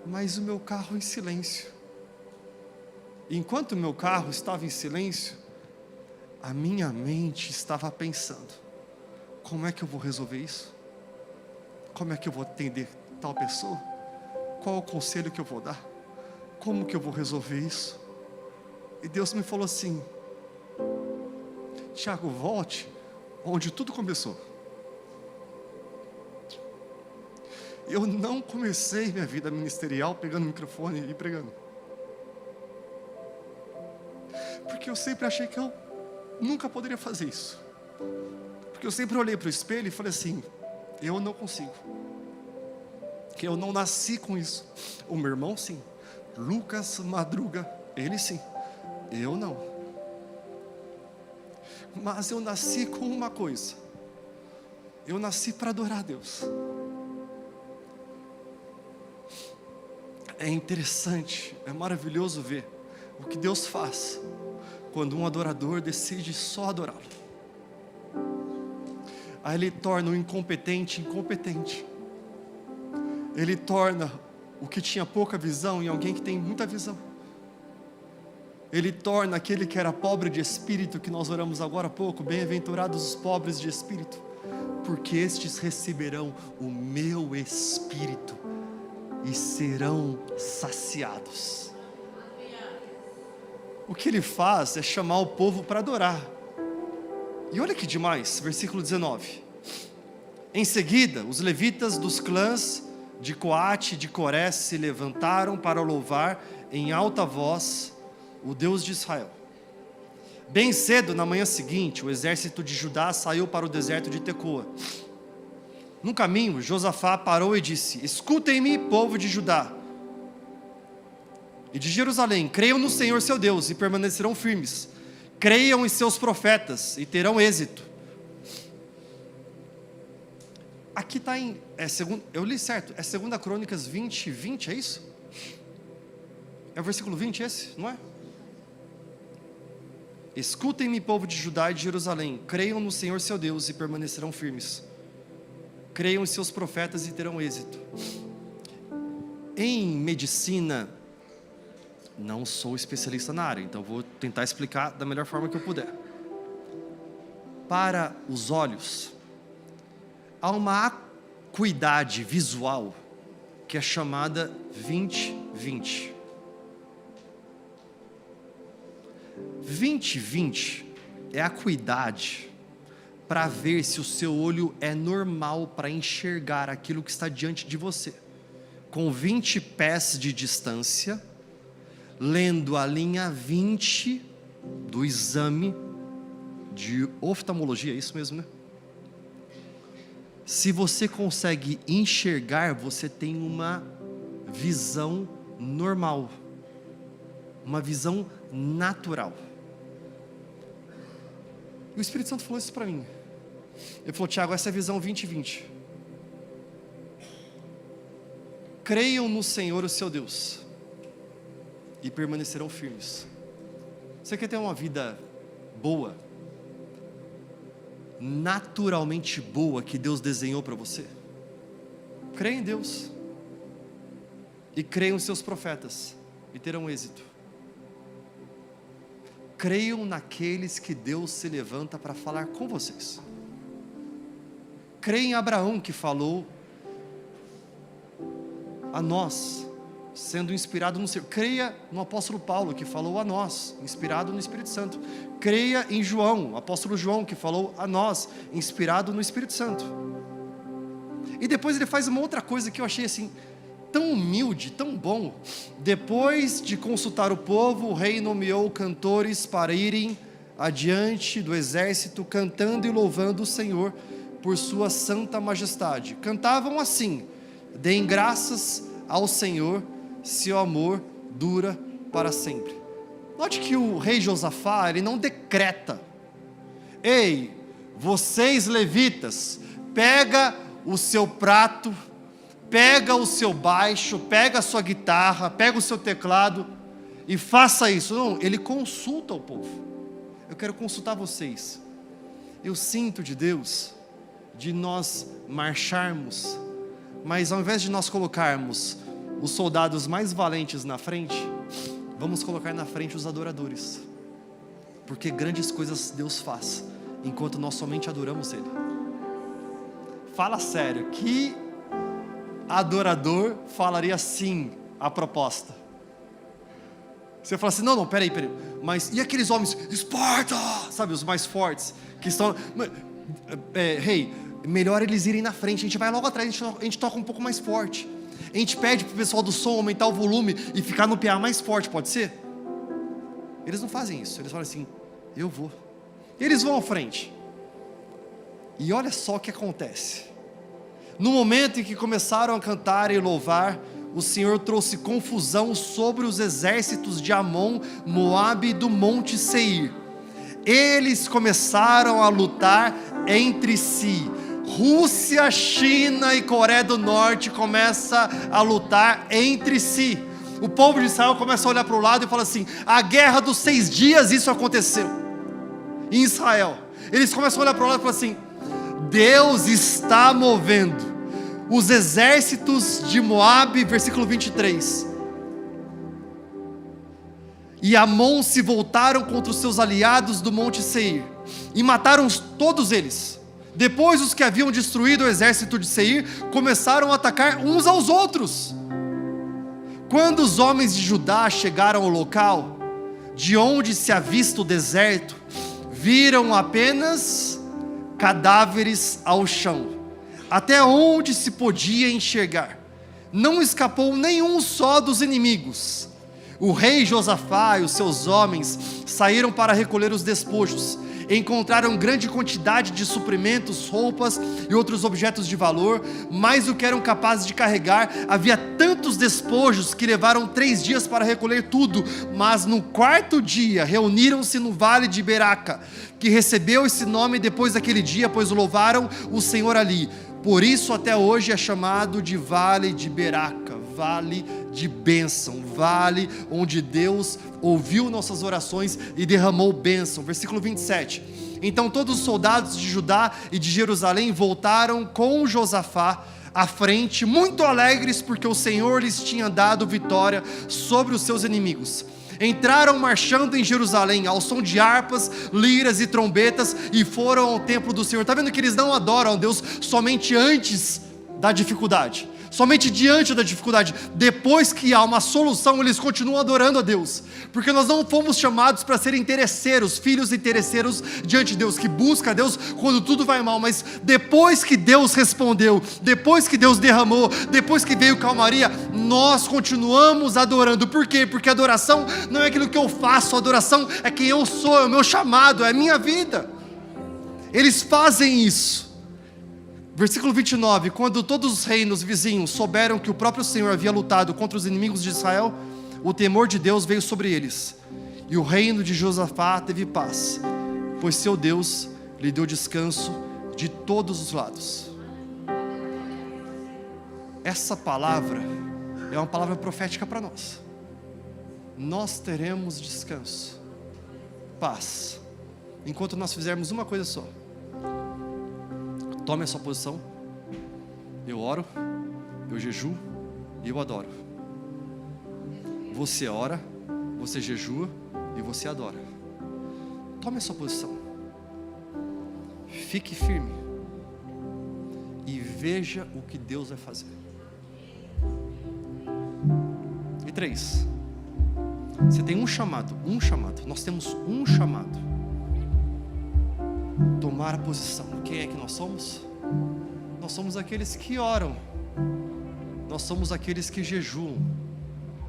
mas o meu carro em silêncio. Enquanto o meu carro estava em silêncio, a minha mente estava pensando: como é que eu vou resolver isso? Como é que eu vou atender tal pessoa? Qual o conselho que eu vou dar? Como que eu vou resolver isso? E Deus me falou assim: Tiago, volte onde tudo começou. Eu não comecei minha vida ministerial pegando o microfone e pregando, porque eu sempre achei que eu nunca poderia fazer isso. Porque eu sempre olhei para o espelho e falei assim: eu não consigo, que eu não nasci com isso. O meu irmão sim, Lucas Madruga, ele sim, eu não. Mas eu nasci com uma coisa: eu nasci para adorar a Deus. É interessante, é maravilhoso ver o que Deus faz quando um adorador decide só adorá-lo. Aí Ele torna o incompetente incompetente. Ele torna o que tinha pouca visão em alguém que tem muita visão. Ele torna aquele que era pobre de espírito, que nós oramos agora há pouco: bem-aventurados os pobres de espírito, porque estes receberão o meu espírito e serão saciados. O que Ele faz é chamar o povo para adorar. E olha que demais, versículo 19. Em seguida, os levitas dos clãs de Coate e de Coré se levantaram para louvar em alta voz o Deus de Israel. Bem cedo, na manhã seguinte, o exército de Judá saiu para o deserto de Tecoa. No caminho, Josafá parou e disse: escutem-me, povo de Judá e de Jerusalém, creiam no Senhor seu Deus e permanecerão firmes. Creiam em seus profetas e terão êxito. Aqui está eu li certo, é 2 Crônicas 20, 20, é isso? É o versículo 20 esse, não é? Escutem-me, povo de Judá e de Jerusalém, creiam no Senhor seu Deus e permanecerão firmes. Creiam em seus profetas e terão êxito. Em medicina, não sou especialista na área, então vou tentar explicar da melhor forma que eu puder. Para os olhos, há uma acuidade visual que é chamada 20/20. 20/20 é a acuidade para ver se o seu olho é normal para enxergar aquilo que está diante de você. Com 20 pés de distância, lendo a linha 20 do exame de oftalmologia, é isso mesmo, né? Se você consegue enxergar, você tem uma visão normal, uma visão natural. E o Espírito Santo falou isso para mim. Ele falou: Tiago, essa é a visão 20/20. Creiam no Senhor o seu Deus e permanecerão firmes. Você quer ter uma vida boa, naturalmente boa, que Deus desenhou para você? Creia em Deus e creiam nos seus profetas e terão êxito. Creiam naqueles que Deus se levanta para falar com vocês. Creia em Abraão, que falou a nós, sendo inspirado no Senhor. Creia no apóstolo Paulo, que falou a nós, inspirado no Espírito Santo. Creia em João, apóstolo João, que falou a nós, inspirado no Espírito Santo. E depois ele faz uma outra coisa que eu achei assim, tão humilde, tão bom. Depois de consultar o povo, o rei nomeou cantores para irem adiante do exército, cantando e louvando o Senhor por sua santa majestade. Cantavam assim: deem graças ao Senhor, seu amor dura para sempre. Note que o rei Josafá, ele não decreta: ei, vocês levitas, pega o seu prato, pega o seu baixo, pega a sua guitarra, pega o seu teclado e faça isso. Não, ele consulta o povo. Eu quero consultar vocês. Eu sinto de Deus de nós marcharmos, mas ao invés de nós colocarmos os soldados mais valentes na frente, vamos colocar na frente os adoradores, porque grandes coisas Deus faz enquanto nós somente adoramos Ele. Fala sério, que adorador falaria sim à proposta? Você fala assim: não, peraí, mas e aqueles homens, Esparta, sabe, os mais fortes, que estão, rei, melhor eles irem na frente, a gente vai logo atrás, a gente toca um pouco mais forte, a gente pede para o pessoal do som aumentar o volume e ficar no PA mais forte, pode ser? Eles não fazem isso, eles falam assim: eu vou. Eles vão à frente, e olha só o que acontece. No momento em que começaram a cantar e louvar, o Senhor trouxe confusão sobre os exércitos de Amon, Moabe e do Monte Seir. Eles começaram a lutar entre si. Rússia, China e Coreia do Norte começam a lutar entre si. O povo de Israel começa a olhar para o lado e fala assim: a guerra dos 6 dias, isso aconteceu em Israel. Eles começam a olhar para o lado e falam assim: Deus está movendo os exércitos de Moabe, versículo 23. E Amon se voltaram contra os seus aliados do Monte Seir e mataram todos eles. Depois, os que haviam destruído o exército de Seir começaram a atacar uns aos outros. Quando os homens de Judá chegaram ao local de onde se avista o deserto, viram apenas cadáveres ao chão, até onde se podia enxergar. Não escapou nenhum só dos inimigos. O rei Josafá e os seus homens saíram para recolher os despojos. encontraram grande quantidade de suprimentos, roupas e outros objetos de valor, mais do que eram capazes de carregar. Havia tantos despojos que levaram 3 dias para recolher tudo, mas no 4º dia reuniram-se no vale de Beraca, que recebeu esse nome depois daquele dia, pois louvaram o Senhor ali. Por isso até hoje é chamado de Vale de Beraca, vale de bênção, vale onde Deus ouviu nossas orações e derramou bênção. Versículo 27. Então todos os soldados de Judá e de Jerusalém voltaram com Josafá à frente, muito alegres, porque o Senhor lhes tinha dado vitória sobre os seus inimigos. Entraram marchando em Jerusalém ao som de harpas, liras e trombetas, e foram ao templo do Senhor. Está vendo que eles não adoram a Deus somente antes da dificuldade, somente diante da dificuldade. Depois que há uma solução, eles continuam adorando a Deus, porque nós não fomos chamados para ser interesseiros, filhos interesseiros diante de Deus, que busca a Deus quando tudo vai mal. Mas depois que Deus respondeu, depois que Deus derramou, depois que veio calmaria, nós continuamos adorando. Por quê? Porque adoração não é aquilo que eu faço, adoração é quem eu sou, é o meu chamado, é a minha vida. Eles fazem isso. Versículo 29, quando todos os reinos vizinhos souberam que o próprio Senhor havia lutado contra os inimigos de Israel, o temor de Deus veio sobre eles, e o reino de Josafá teve paz, pois seu Deus lhe deu descanso de todos os lados. Essa palavra é uma palavra profética para nós. Nós teremos descanso, paz, enquanto nós fizermos uma coisa só. Tome a sua posição. Eu oro, eu jejuo e eu adoro. Você ora, você jejua e você adora. Tome a sua posição. Fique firme e veja o que Deus vai fazer. E 3, você tem um chamado. Nós temos um chamado. Tomar a posição. Quem é que nós somos? Nós somos aqueles que oram, nós somos aqueles que jejuam,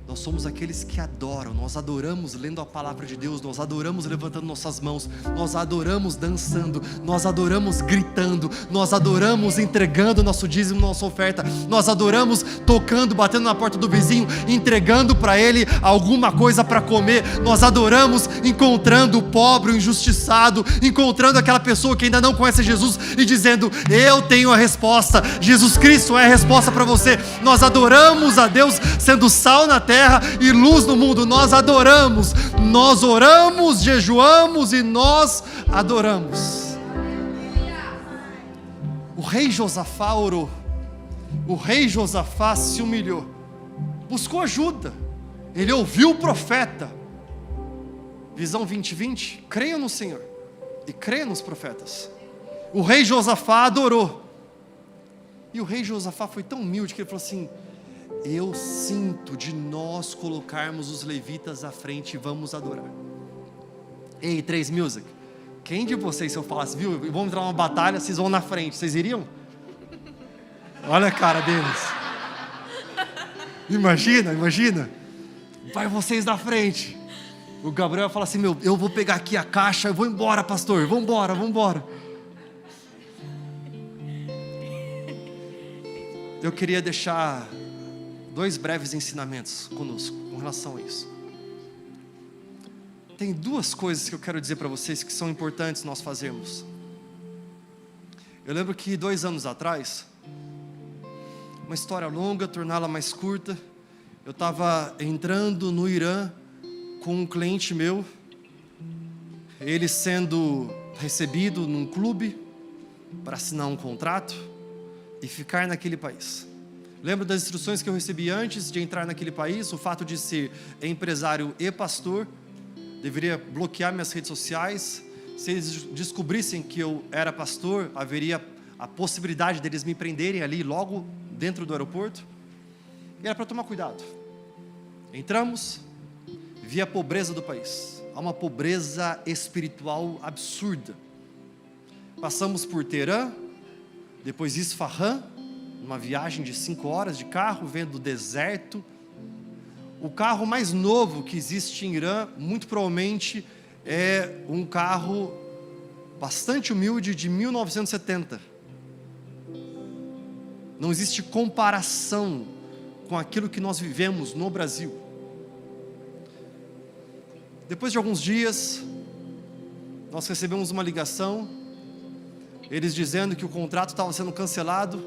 nós somos aqueles que adoram. Nós adoramos lendo a palavra de Deus, nós adoramos levantando nossas mãos, nós adoramos dançando, nós adoramos gritando, nós adoramos entregando nosso dízimo, nossa oferta, nós adoramos tocando, batendo na porta do vizinho, entregando para ele alguma coisa para comer, nós adoramos encontrando o pobre, o injustiçado, encontrando aquela pessoa que ainda não conhece Jesus e dizendo: eu tenho a resposta, Jesus Cristo é a resposta para você. Nós adoramos a Deus sendo sal na terra e luz no mundo. Nós adoramos, nós oramos, jejuamos e nós adoramos. O rei Josafá orou, o rei Josafá se humilhou, buscou ajuda, ele ouviu o profeta. Visão 2020, creia no Senhor e creia nos profetas. O rei Josafá adorou, e o rei Josafá foi tão humilde que ele falou assim: eu sinto de nós colocarmos os levitas à frente e vamos adorar. Ei, 3 Music, quem de vocês, se eu falasse, viu, vamos entrar numa batalha, vocês vão na frente, vocês iriam? Olha a cara deles. Imagina, vai vocês na frente. O Gabriel fala assim: meu, eu vou pegar aqui a caixa, eu vou embora, pastor, vamos embora. Eu queria deixar 2 breves ensinamentos conosco com relação a isso. Tem 2 coisas que eu quero dizer para vocês que são importantes nós fazermos. Eu lembro que 2 anos atrás, uma história longa, torná-la mais curta, eu estava entrando no Irã com um cliente meu, ele sendo recebido num clube para assinar um contrato e ficar naquele país. Lembro das instruções que eu recebi antes de entrar naquele país. O fato de ser empresário e pastor, deveria bloquear minhas redes sociais. Se eles descobrissem que eu era pastor, haveria a possibilidade deles me prenderem ali logo dentro do aeroporto. E era para tomar cuidado. Entramos, vi a pobreza do país. Há uma pobreza espiritual absurda. Passamos por Teherã, depois Isfahan, uma viagem de 5 horas de carro, vendo o deserto. O carro mais novo que existe em Irã, muito provavelmente é um carro bastante humilde, de 1970. Não existe comparação com aquilo que nós vivemos no Brasil. Depois de alguns dias, nós recebemos uma ligação, eles dizendo que o contrato estava sendo cancelado,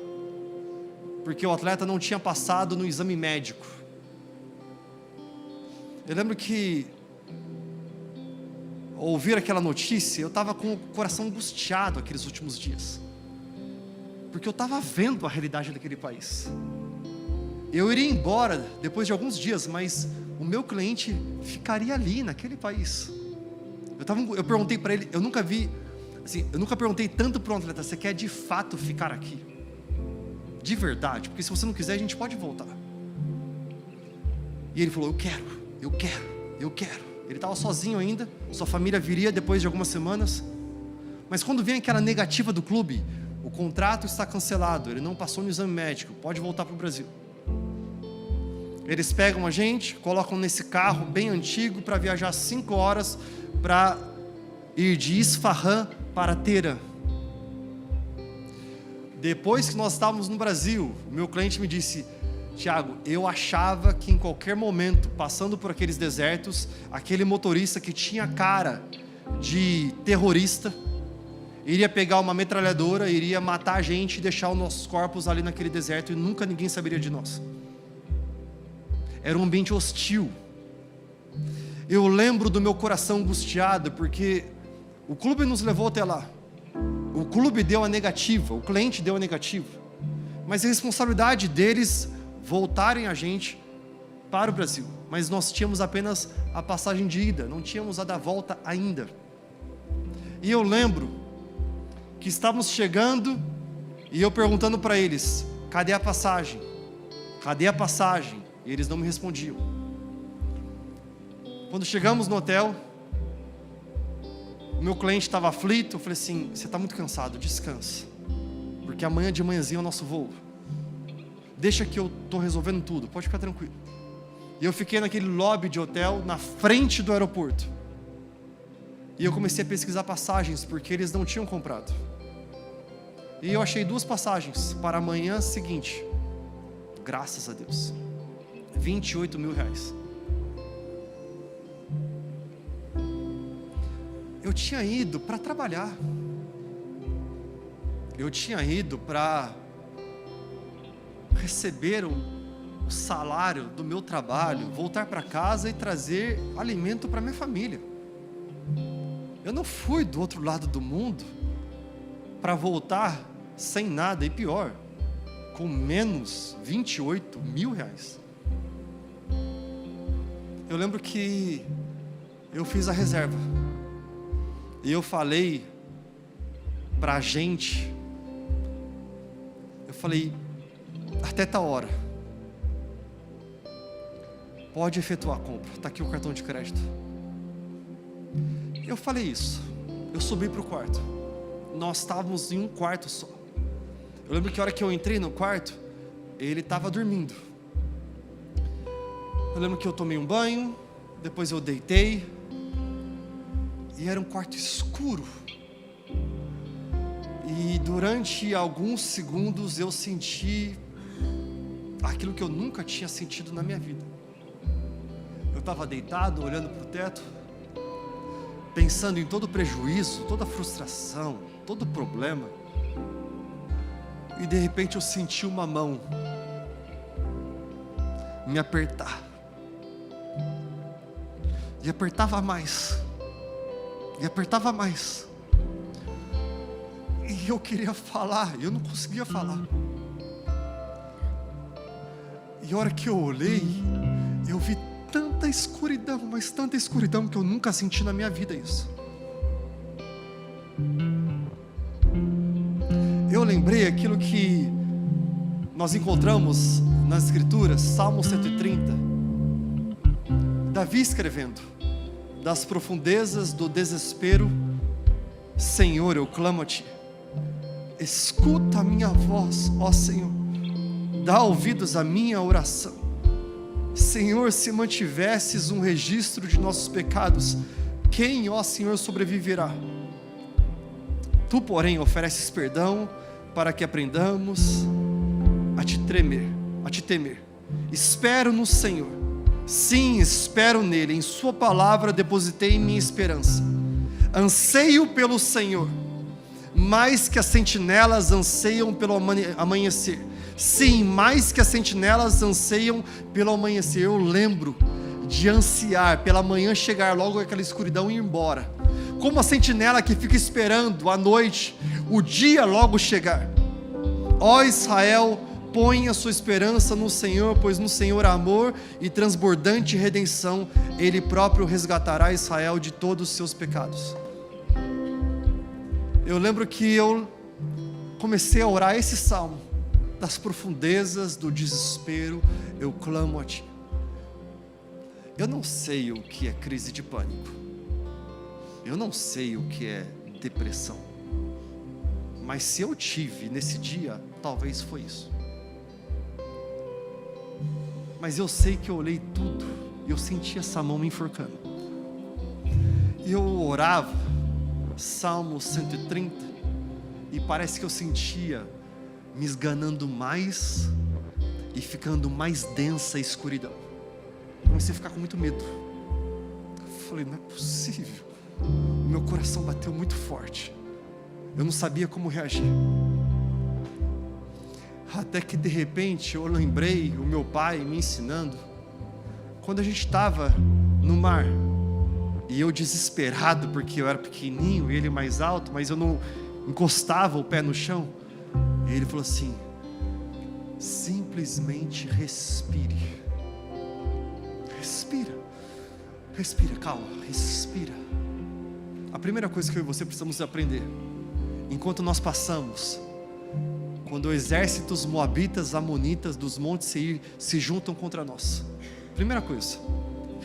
porque o atleta não tinha passado no exame médico. Eu lembro que, ao ouvir aquela notícia, eu estava com o coração angustiado aqueles últimos dias, porque eu estava vendo a realidade daquele país. Eu iria embora depois de alguns dias, mas o meu cliente ficaria ali naquele país. Eu perguntei para ele, eu nunca perguntei tanto para um atleta: você quer de fato ficar aqui? De verdade, porque se você não quiser, a gente pode voltar. E ele falou: eu quero. Ele estava sozinho ainda, sua família viria depois de algumas semanas. Mas quando vem aquela negativa do clube, o contrato está cancelado, ele não passou no exame médico, pode voltar para o Brasil. Eles pegam a gente, colocam nesse carro bem antigo para viajar 5 horas para ir de Isfahan para Teherã. Depois que nós estávamos no Brasil, o meu cliente me disse: Tiago, eu achava que em qualquer momento, passando por aqueles desertos, aquele motorista que tinha cara de terrorista iria pegar uma metralhadora, iria matar a gente e deixar os nossos corpos ali naquele deserto e nunca ninguém saberia de nós. Era um ambiente hostil. Eu lembro do meu coração angustiado, porque o clube nos levou até lá. O clube deu a negativa, o cliente deu a negativa. Mas a responsabilidade deles voltarem a gente para o Brasil. Mas nós tínhamos apenas a passagem de ida, não tínhamos a da volta ainda. E eu lembro que estávamos chegando e eu perguntando para eles: cadê a passagem? Cadê a passagem? E eles não me respondiam. Quando chegamos no hotel, o meu cliente estava aflito. Eu falei assim: você está muito cansado, descansa, porque amanhã de manhãzinha é o nosso voo. Deixa que eu estou resolvendo tudo, pode ficar tranquilo. E eu fiquei naquele lobby de hotel, na frente do aeroporto. E eu comecei a pesquisar passagens, porque eles não tinham comprado. E eu achei 2 passagens para a manhã seguinte. Graças a Deus. 28 mil reais. Eu tinha ido para trabalhar. Eu tinha ido para receber o salário do meu trabalho, voltar para casa e trazer alimento para minha família. Eu não fui do outro lado do mundo para voltar sem nada, e pior, com menos 28 mil reais. Eu lembro que eu fiz a reserva e eu falei para a gente, eu falei: até tal hora pode efetuar a compra, está aqui o cartão de crédito. Eu falei isso, eu subi para o quarto, nós estávamos em um quarto só. Eu lembro que a hora que eu entrei no quarto, ele estava dormindo. Eu lembro que eu tomei um banho, depois eu deitei, e era um quarto escuro. E durante alguns segundos eu senti aquilo que eu nunca tinha sentido na minha vida. Eu estava deitado, olhando para o teto, pensando em todo o prejuízo, toda a frustração, todo o problema. E de repente eu senti uma mão me apertar. E apertava mais. E apertava mais. E eu queria falar, eu não conseguia falar. E a hora que eu olhei, eu vi tanta escuridão, mas tanta escuridão que eu nunca senti na minha vida isso. Eu lembrei aquilo que nós encontramos nas Escrituras, Salmo 130. Davi escrevendo: das profundezas do desespero, Senhor, eu clamo a Ti. Escuta a minha voz, ó Senhor. Dá ouvidos à minha oração. Senhor, se mantivesses um registro de nossos pecados, quem, ó Senhor, sobreviverá? Tu, porém, ofereces perdão para que aprendamos a te temer. Espero no Senhor. Sim, espero nele. Em sua palavra depositei minha esperança. Anseio pelo Senhor, mais que as sentinelas anseiam pelo amanhecer. Sim, mais que as sentinelas anseiam pelo amanhecer. Eu lembro de ansiar pela manhã chegar logo aquela escuridão e ir embora, como a sentinela que fica esperando à noite o dia logo chegar. Ó Israel, põe a sua esperança no Senhor, pois no Senhor há amor e transbordante redenção. Ele próprio resgatará Israel de todos os seus pecados. Eu lembro que eu comecei a orar esse salmo. Das profundezas do desespero eu clamo a Ti. Eu não sei o que é crise de pânico. Eu não sei o que é depressão. Mas se eu tive nesse dia, talvez foi isso. Mas eu sei que eu olhei tudo e eu senti essa mão me enforcando. E eu orava Salmo 130 e parece que eu sentia me esganando mais e ficando mais densa a escuridão. Comecei a ficar com muito medo. Falei, não é possível. Meu coração bateu muito forte. Eu não sabia como reagir. Até que de repente eu lembrei o meu pai me ensinando, quando a gente estava no mar, e eu desesperado porque eu era pequenininho e ele mais alto, mas eu não encostava o pé no chão. E ele falou assim: simplesmente respire. Respira, calma, respira. A primeira coisa que eu e você precisamos aprender, enquanto nós passamos, quando exércitos moabitas, amonitas dos montes Seir se juntam contra nós, primeira coisa,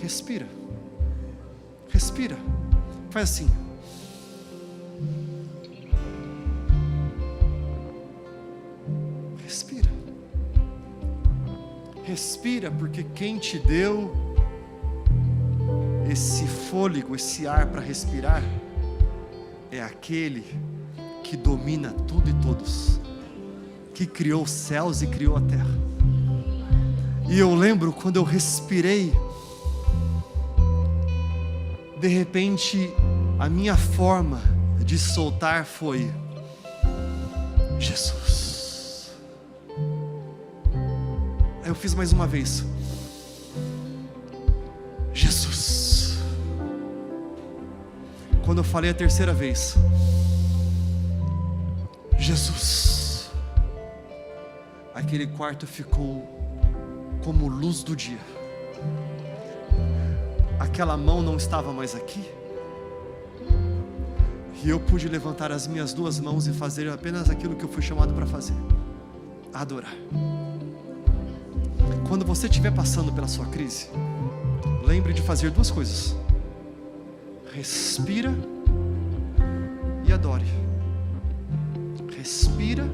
respira. Faz assim. Respira, porque quem te deu esse fôlego, esse ar para respirar, é aquele que domina tudo e todos, que criou os céus e criou a terra. E eu lembro quando eu respirei, de repente a minha forma de soltar foi: Jesus. Aí eu fiz mais uma vez: Jesus. Quando eu falei a terceira vez: Jesus, aquele quarto ficou como luz do dia. Aquela mão não estava mais aqui, e eu pude levantar as minhas duas mãos e fazer apenas aquilo que eu fui chamado para fazer: adorar. Quando você estiver passando pela sua crise, lembre de fazer duas coisas: respira e adore. Respira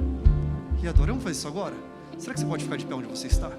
e adore. Vamos fazer isso agora? Será que você pode ficar de pé onde você está?